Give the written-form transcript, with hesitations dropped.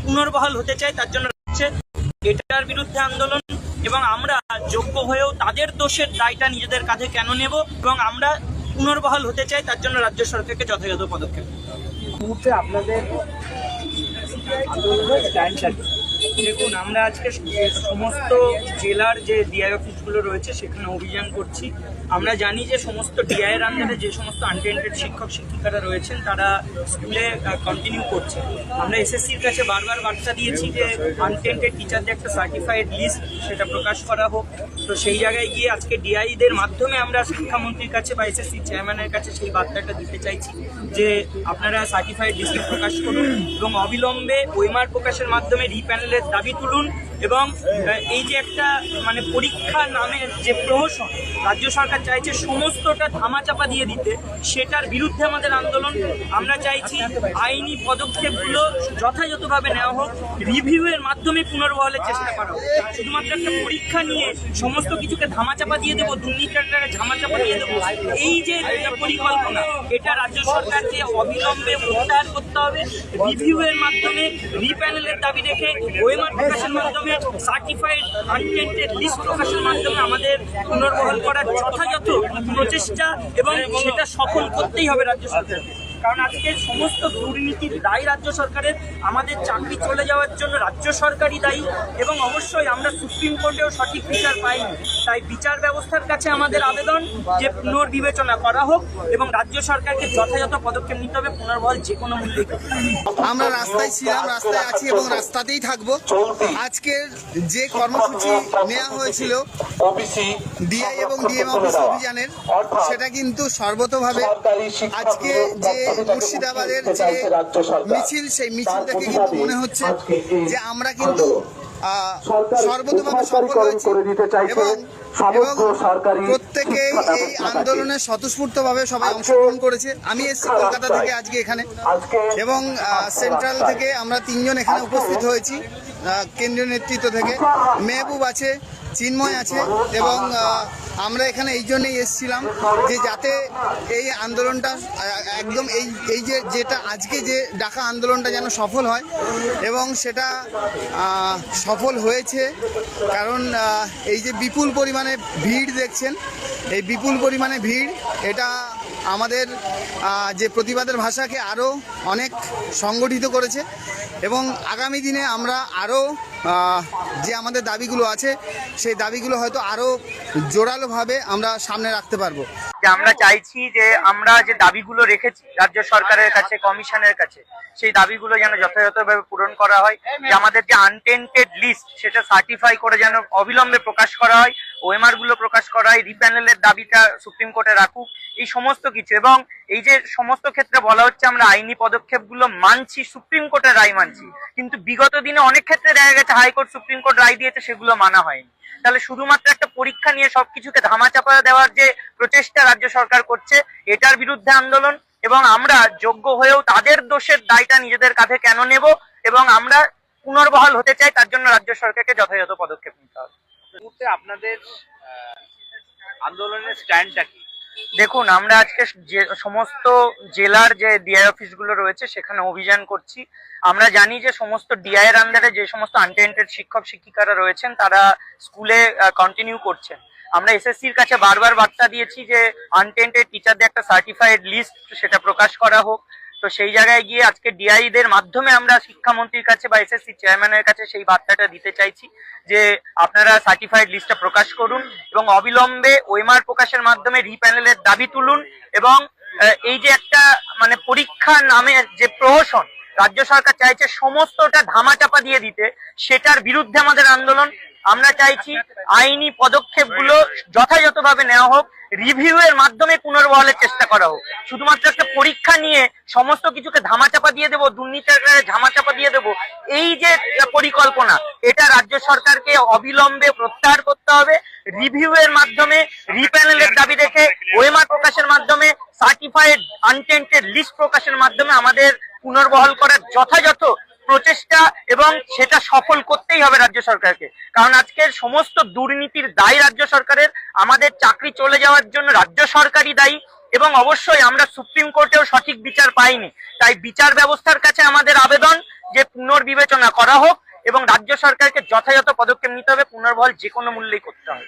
পুনর্বহাল হতে চায় তার জন্য এটার বিরুদ্ধে আন্দোলন, এবং আমরা যোগ্য হয়েও তাদের দোষের দায়টা নিজেদের কাঁধে কেন নেব, এবং আমরা পুনর্বহাল হতে চাই তার জন্য রাজ্য সরকারকে যথাযথ পদক্ষেপ। মুহূর্তে আপনাদের আন্দোলনের স্ট্যান্ডটা দেখুন, আমরা আজকে সমস্ত জেলার যে ডিআই অফিসগুলো রয়েছে সেখানে অভিযান করছি। আমরা জানি যে সমস্ত ডিআইয়ের আন্ডারে যে সমস্ত আনটেন্টেড শিক্ষক শিক্ষিকারা রয়েছেন তারা স্কুলে কন্টিনিউ করছে। আমরা এসএসসির কাছে বারবার বার্তা দিয়েছি যে আনটেন্টেড টিচারদের একটা সার্টিফাইড লিস্ট সেটা প্রকাশ করা হোক। তো সেই জায়গায় গিয়ে আজকে ডিআইদের মাধ্যমে আমরা শিক্ষামন্ত্রীর কাছে বা এসএসসি চেয়ারম্যানের কাছে সেই বার্তাটা দিতে চাইছি যে আপনারা সার্টিফাইড লিস্ট প্রকাশ করুন এবং অবিলম্বে ওএমআর প্রকাশের মাধ্যমে রিপ্যানেলের দাবি তুলুন। এবং এই যে একটা পরীক্ষা নামের যে প্রহসন রাজ্য সরকার চাইছে সমস্তটা ধামাচাপা দিয়ে দিতে, সেটার বিরুদ্ধে আমাদের আন্দোলন। আমরা চাইছি আইনি পদক্ষেপগুলো যথাযথভাবে নেওয়া হোক, রিভিউয়ের মাধ্যমে পুনর্বহালের চেষ্টা করা হোক। শুধুমাত্র একটা পরীক্ষা নিয়ে সমস্ত কিছুকে ধামাচাপা দিয়ে দেবো, দুর্নীতিটাকে ধামাচাপা দিয়ে দেবো, এই যে পরিকল্পনা, এটা রাজ্য সরকারকে অবিলম্বে প্রত্যাহার করতে হবে। রিভিউয়ের মাধ্যমে রিপ্যানেলের দাবি রেখে ওএমআর প্রকাশের মাধ্যমে সার্টিফাইড আনটেন্টেড লিস্ট প্রকাশের মাধ্যমে আমাদের পুনর্বহাল করার যথাযথ প্রচেষ্টা, এবং সেটা সফল করতেই হবে রাজ্য সরকারকে। কারণ আজকে সমস্ত দুর্নীতির দায় রাজ্য সরকারের, আমাদের চাকরি চলে যাওয়ার জন্য রাজ্য সরকারই দায়ী, এবং অবশ্যই আমরা সুপ্রিম কোর্টেও সঠিক বিচার পাইনি। তাই বিচার ব্যবস্থার কাছে আমাদের আবেদন যে পুনর্বিবেচনা করা হোক এবং রাজ্য সরকারকে যথাযথ পদক্ষেপ নিতে হবে, পুনর্বহাল যে কোনো মূল্যে। আমরা রাস্তায় ছিলাম, রাস্তায় আছি এবং রাস্তাতেই থাকবো। আজকের যে কর্মসূচি নেওয়া হয়েছিল ডিআই এবং ডিএম অফিস অভিযানের, সেটা কিন্তু সর্বতভাবে আজকে যে মুর্শিদাবাদের যে মিছিল, সেই মিছিল থেকে কিন্তু মনে হচ্ছে যে আমরা কিন্তু সর্বতভাবে সফল হয়েছি এবং প্রত্যেকেই এই আন্দোলনে স্বতঃস্ফূর্তভাবে সবাই অংশগ্রহণ করেছে। আমি এসেছি কলকাতা থেকে আজকে এখানে, এবং সেন্ট্রাল থেকে আমরা 3 জন এখানে উপস্থিত হয়েছি কেন্দ্রীয় নেতৃত্ব থেকে। মেহবুব আছে, চিন্ময় আছে, এবং আমরা এখানে এই জন্যই এসেছিলাম যে যাতে এই আন্দোলনটা একদম এই যেটা আজকে যে ডাকা আন্দোলনটা যেন সফল হয়, এবং সেটা সফল হয়েছে। কারণ এই যে বিপুল পরিমাণে ভিড় দেখছেন, এই বিপুল পরিমাণে ভিড়, এটা আমাদের যে প্রতিবাদের ভাষাকে আরও অনেক সংগঠিত করেছে, এবং আগামী দিনে আমরা আরও যে আমাদের দাবিগুলো আছে সেই দাবিগুলো হয়তো আরও জোরালোভাবে আমরা সামনে রাখতে পারবো। আমরা চাইছি যে আমরা যে দাবিগুলো রেখেছি রাজ্য সরকারের কাছে, কমিশনের কাছে, সেই দাবিগুলো যেন যথাযথভাবে পূরণ করা হয়। যে আমাদের যে আনটেন্টেড লিস্ট সেটা সার্টিফাই করে যেন অবিলম্বে প্রকাশ করা হয়, ওএমআর গুলো প্রকাশ করা হয়, রিপ্যানেলের দাবিটা সুপ্রিম কোর্টে রাখুক, এই সমস্ত কিছু। এবং এই যে সমস্ত ক্ষেত্রে বলা হচ্ছে আমরা আইনি পদক্ষেপগুলো মানছি, সুপ্রিম কোর্টের রায় মানছি, কিন্তু বিগত দিনে অনেক ক্ষেত্রে দেখা গেছে হাইকোর্ট সুপ্রিম কোর্ট রায় দিয়েছে, সেগুলো মানা হয়নি। তাহলে শুধুমাত্র একটা পরীক্ষা নিয়ে সবকিছুকে ধামাচাপা দেওয়ার যে প্রচেষ্টা রাজ্য সরকার করছে, এটার বিরুদ্ধে আন্দোলন, এবং আমরা যোগ্য হয়েও তাদের দোষের দায়টা নিজেদের কাঁধে কেন নেব, এবং আমরা পুনর্বহাল হতে চাই তার জন্য রাজ্য সরকারকে যথাযথ পদক্ষেপ নিতে হবে। মুহূর্তে আপনাদের আন্দোলনের স্ট্যান্ডটা কি? দেখুন, আমরা আজকে যে সমস্ত জেলার যে ডিআই অফিসগুলো রয়েছে সেখানে অভিযান করছি। আমরা জানি যে সমস্ত ডিআইয়ের আন্ডারে যে সমস্ত আনটেন্টেড শিক্ষক শিক্ষিকারা রয়েছেন তারা স্কুলে কন্টিনিউ করছেন। আমরা এসএসসির কাছে বারবার বার্তা দিয়েছি যে আনটেন্টেড টিচারদের একটা সার্টিফাইড লিস্ট সেটা প্রকাশ করা হোক। তো সেই জায়গায় গিয়ে আজকে ডিআইদের মাধ্যমে আমরা শিক্ষামন্ত্রীর কাছে বা এসএসসি চেয়ারম্যানের কাছে সেই বার্তাটা দিতে চাইছি যে আপনারা সার্টিফাইড লিস্টটা প্রকাশ করুন এবং অবিলম্বে ওএমআর প্রকাশের মাধ্যমে রিপ্যানেলের দাবি তুলুন। এবং এই যে একটা পরীক্ষা নামের যে প্রহসন রাজ্য সরকার চাইছে সমস্তটা ধামাচাপা দিয়ে দিতে, সেটার বিরুদ্ধে আমাদের আন্দোলন। আমরা চাইছি আইনি পদক্ষেপগুলো যথাযথভাবে নেওয়া হোক, রিভিউয়ের মাধ্যমে পুনর্বহালের চেষ্টা করা হোক। শুধুমাত্র একটা পরীক্ষা নিয়ে সমস্ত কিছুকে ধামাচাপা দিয়ে দেবো, দুর্নীতির ধামাচাপা দিয়ে দেবো, এই যে পরিকল্পনা, এটা রাজ্য সরকারকে অবিলম্বে প্রত্যাহার করতে হবে। রিভিউয়ের মাধ্যমে রিপ্যানেলের দাবি রেখে ওএমআর প্রকাশের মাধ্যমে সার্টিফাইড আনটেন্টেড লিস্ট প্রকাশের মাধ্যমে আমাদের পুনর্বহাল করার যথাযথ প্রচেষ্টা, এবং সেটা সফল করতেই হবে রাজ্য সরকারকে। কারণ আজকের সমস্ত দুর্নীতির দায় রাজ্য সরকারের, আমাদের চাকরি চলে যাওয়ার জন্য রাজ্য সরকারই দায়ী, এবং অবশ্যই আমরা সুপ্রিম কোর্টেও সঠিক বিচার পাইনি। তাই বিচার ব্যবস্থার কাছে আমাদের আবেদন যে পুনর্বিবেচনা করা হোক এবং রাজ্য সরকারকে যথাযথ পদক্ষেপ নিতে হবে, পুনর্বহাল যে কোনো মূল্যেই করতে হবে।